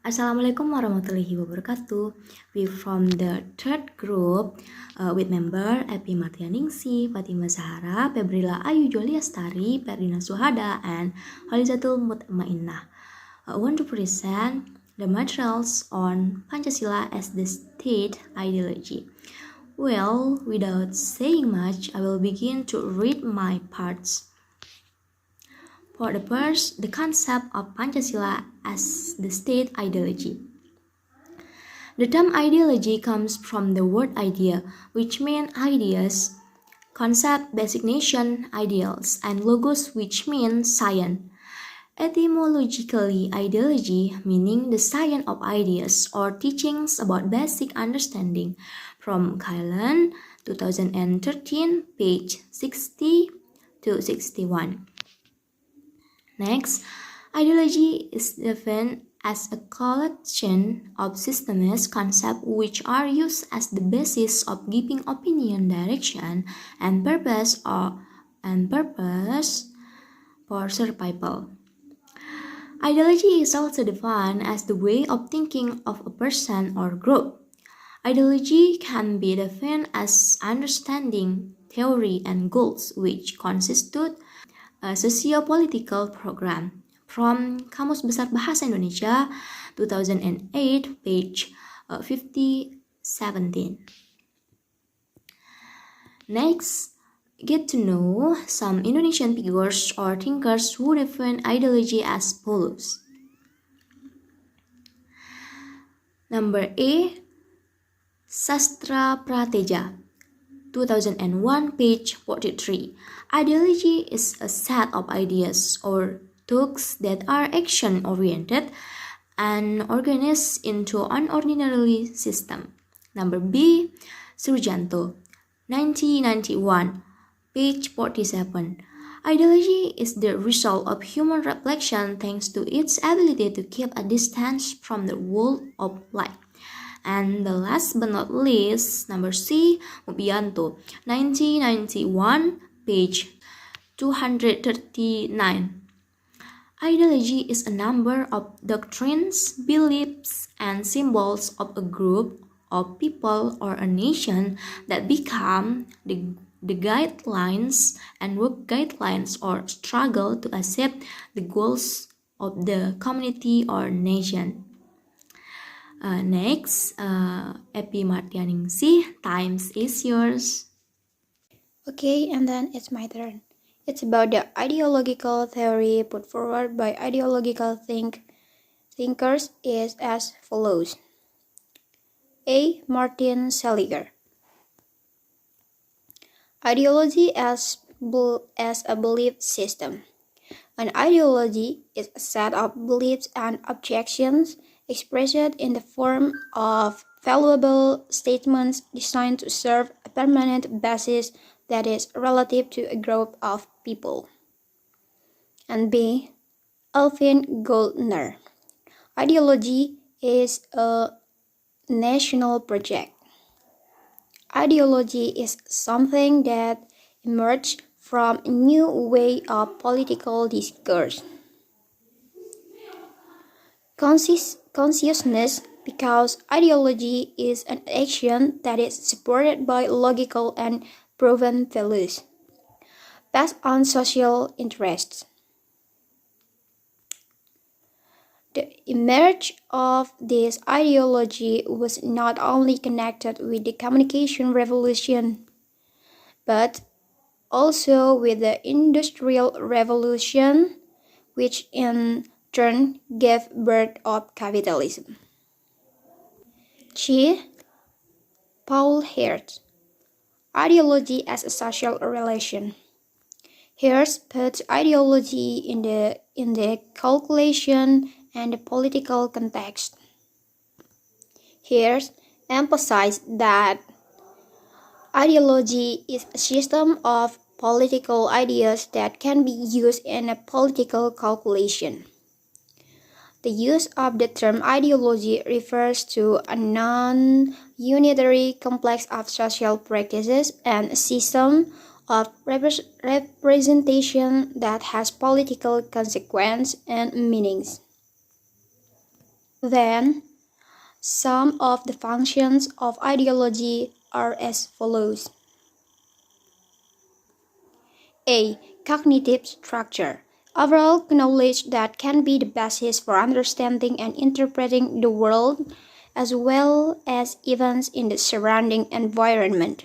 Assalamualaikum warahmatullahi wabarakatuh. We from the third group with member Epi Martianingsi, Fatima Zahara, Febrila Ayu Joliastari, Perdina Suhada, and Halizatul Mutmainnah. I want to present the materials on Pancasila as the state ideology. Well, without saying much, I will begin to read my parts. For the first, the concept of Pancasila as the state ideology. The term ideology comes from the word idea, which means ideas, concept, designation, ideals, and logos, which means science. Etymologically, ideology meaning the science of ideas or teachings about basic understanding, from Kylan, 2013, page 60 to 61. Next, ideology is defined as a collection of systems, concepts which are used as the basis of giving opinion, direction, and purpose for survival. Ideology is also defined as the way of thinking of a person or group. Ideology can be defined as understanding, theory, and goals, which constitute a socio-political program. From Kamus Besar Bahasa Indonesia, 2008, page 5017. Next, get to know some Indonesian figures or thinkers who define ideology as follows. Number A, Sastra Prateja, 2001, page 43. Ideology is a set of ideas or thoughts that are action-oriented and organized into an ordinary system. Number B, Surjanto, 1991, page 47. Ideology is the result of human reflection thanks to its ability to keep a distance from the world of light. And the last but not least, number C, Mubianto, 1991, page 239. Ideology is a number of doctrines, beliefs, and symbols of a group of people or a nation that become the guidelines and work guidelines or struggle to accept the goals of the community or nation. Next, Epi Martianingsi, times is yours. Okay, and then it's my turn. It's about the ideological theory put forward by ideological thinkers is as follows. A. Martin Seligger. Ideology as a belief system. An ideology is a set of beliefs and objections expressed in the form of valuable statements designed to serve a permanent basis that is relative to a group of people. And B. Alvin Goldner. Ideology is a national project. Ideology is something that emerged from a new way of political discourse. Consciousness, because ideology is an action that is supported by logical and proven values, based on social interests. The emergence of this ideology was not only connected with the communication revolution, but also with the Industrial Revolution, which in turn gave birth of capitalism. G. Paul Hirsch. Ideology as a social relation. Hirsch puts ideology in the calculation and the political context. Hirsch emphasized that ideology is a system of political ideas that can be used in a political calculation. The use of the term ideology refers to a non-unitary complex of social practices and a system of representation that has political consequence and meanings. Then, some of the functions of ideology are as follows. A. Cognitive structure. Overall knowledge that can be the basis for understanding and interpreting the world as well as events in the surrounding environment.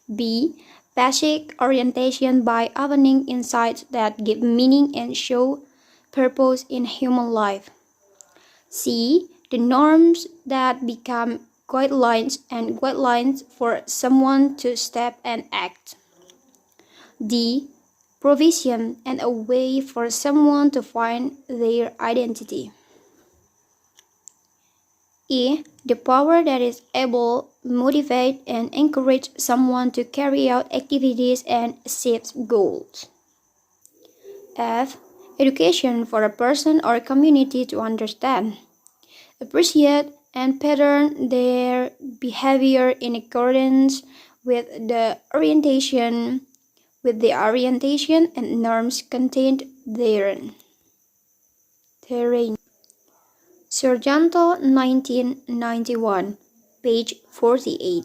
B. Basic orientation by opening insights that give meaning and show purpose in human life. C. The norms that become guidelines for someone to step and act. D. Provision and a way for someone to find their identity. E. The power that is able, motivate, and encourage someone to carry out activities and achieve goals. F. Education for a person or community to understand, appreciate, and pattern their behavior in accordance with the orientation and norms contained therein. Sargento, 1991, page 48.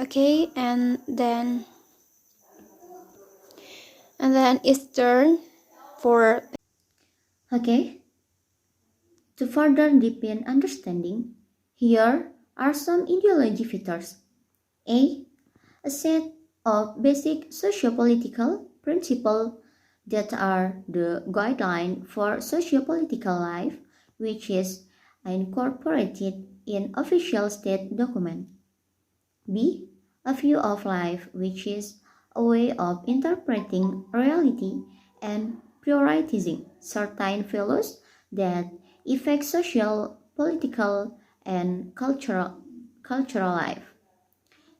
Okay, and then it's turn for. Okay, to further deepen understanding, here are some ideology features. A. A set of basic sociopolitical principles that are the guideline for sociopolitical life, which is incorporated in official state document. B. A view of life, which is a way of interpreting reality and prioritizing certain values that affect social, political, and cultural life.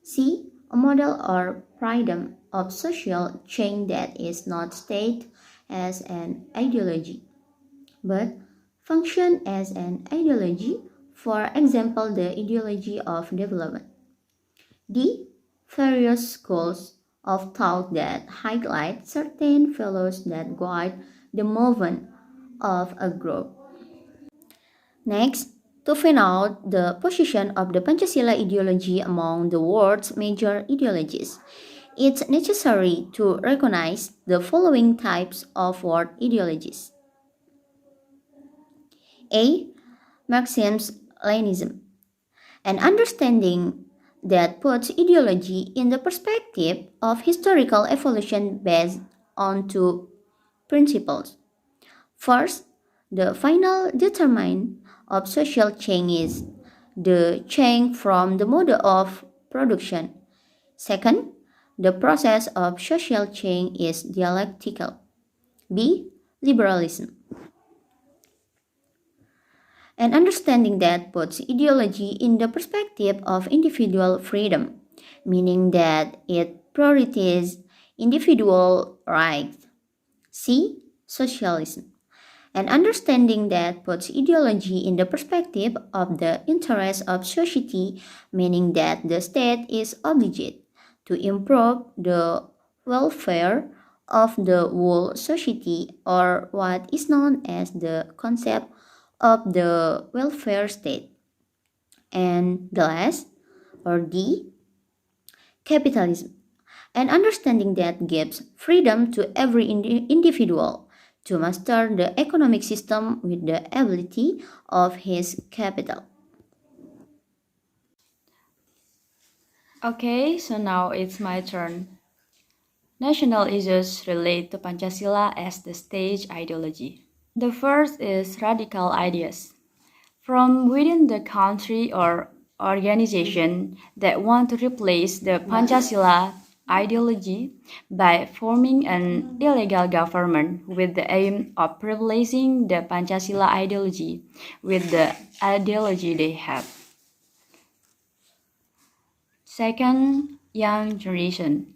C. A model or paradigm of social change that is not stated as an ideology, but function as an ideology, for example, the ideology of development. D. Various schools of thought that highlight certain values that guide the movement of a group. Next, to find out the position of the Pancasila ideology among the world's major ideologies, it's necessary to recognize the following types of world ideologies. A. Marxism-Leninism, an understanding that puts ideology in the perspective of historical evolution based on two principles. First, the final determinant of social change is the change from the mode of production. Second, the process of social change is dialectical. B. Liberalism, an understanding that puts ideology in the perspective of individual freedom, meaning that it prioritizes individual rights. C. Socialism, an understanding that puts ideology in the perspective of the interests of society, meaning that the state is obligated to improve the welfare of the whole society, or what is known as the concept of the welfare state. And the last, or D, capitalism, an understanding that gives freedom to every individual to master the economic system with the ability of his capital. Okay, so now it's my turn. National issues relate to Pancasila as the state ideology. The first is radical ideas from within the country or organization that want to replace the Pancasila ideology by forming an illegal government with the aim of replacing the Pancasila ideology with the ideology they have. Second, young generation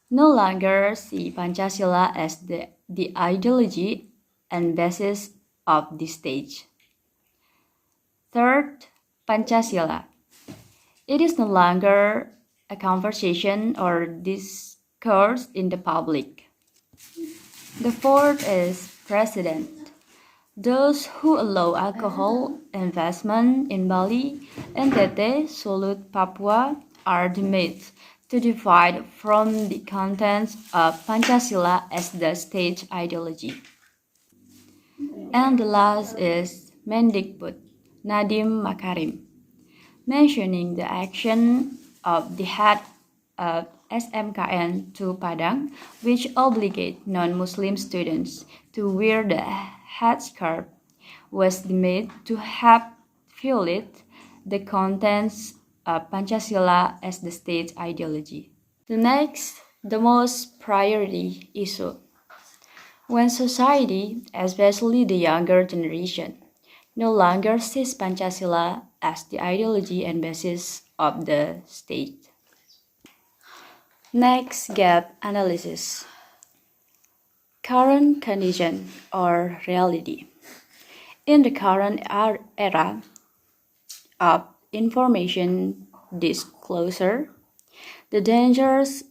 no longer see Pancasila as the ideology and basis of this stage. Third, Pancasila. It is no longer a conversation or discourse in the public. The fourth is president. Those who allow alcohol investment in Bali, NTT, Sulut, Papua are deemed to divide from the contents of Pancasila as the state ideology. And the last is Mendikbud, Nadiem Makarim, mentioning the action of the head of SMKN to Padang, which obligate non-Muslim students to wear the headscarf, was deemed to have violated the contents of Pancasila as the state ideology. The next, the most priority issue. When society, especially the younger generation, no longer sees Pancasila as the ideology and basis of the state. Next, gap analysis. Current condition or reality. In the current era of information disclosure, the dangers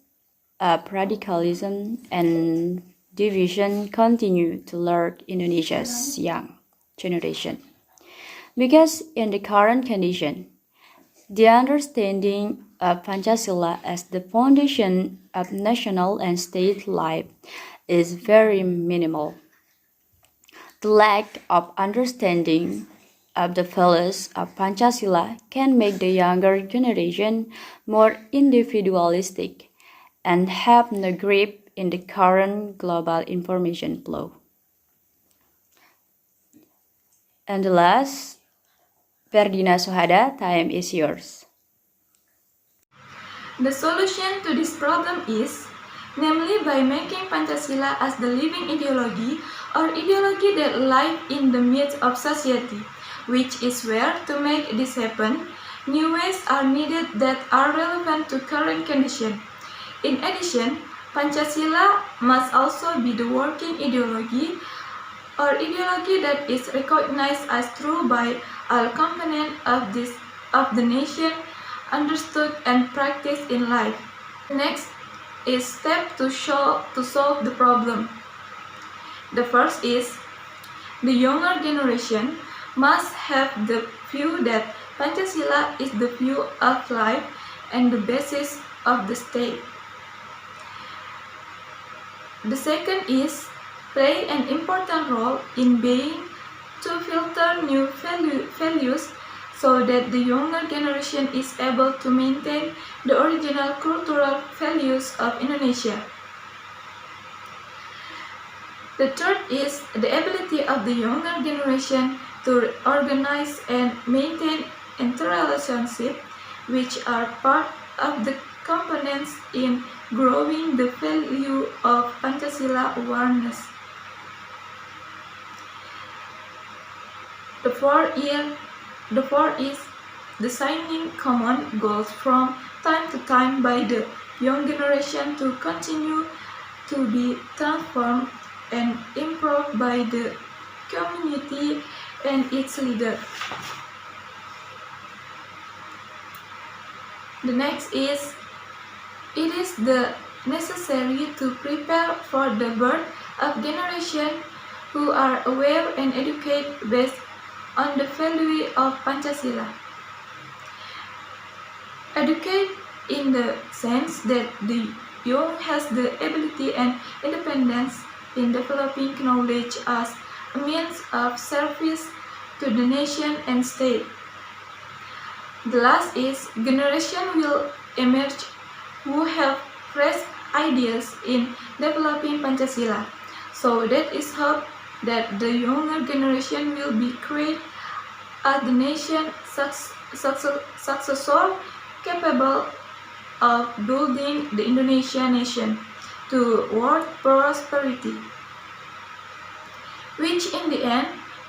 of radicalism and division continue to lurk Indonesia's young generation. Because in the current condition, the understanding of Pancasila as the foundation of national and state life is very minimal. The lack of understanding of the values of Pancasila can make the younger generation more individualistic and have no grip in the current global information flow. And the last, Ferdina Sohada, time is yours. The solution to this problem is, namely by making Pancasila as the living ideology or ideology that lives in the midst of society, which is where to make this happen, new ways are needed that are relevant to current condition. In addition, Pancasila must also be the working ideology or ideology that is recognized as true by all components of the nation, understood and practiced in life. Next is step to solve the problem. The first is the younger generation must have the view that Pancasila is the view of life and the basis of the state. The second is play an important role in being to filter new values so that the younger generation is able to maintain the original cultural values of Indonesia. The third is the ability of the younger generation to organize and maintain interrelationships, which are part of the components in growing the value of Pancasila awareness. The fourth is designing common goals from time to time by the young generation to continue to be transformed and improved by the community and its leader. The next is, it is the necessary to prepare for the birth of generation who are aware and educated based on the value of Pancasila. Educate in the sense that the young has the ability and independence in developing knowledge as a means of service to the nation and state. The last is, generation will emerge who have fresh ideas in developing Pancasila. So that is hope that the younger generation will be created as the nation successor capable of building the Indonesian nation to world prosperity, which in the end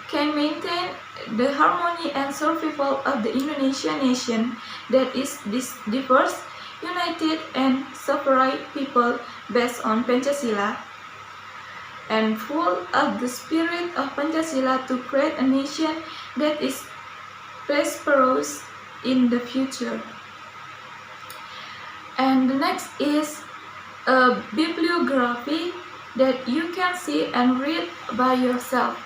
can maintain the harmony and survival of the Indonesian nation that is this diverse, united and separate people based on Pancasila and full of the spirit of Pancasila to create a nation that is prosperous in the future. And the next is a bibliography that you can see and read by yourself.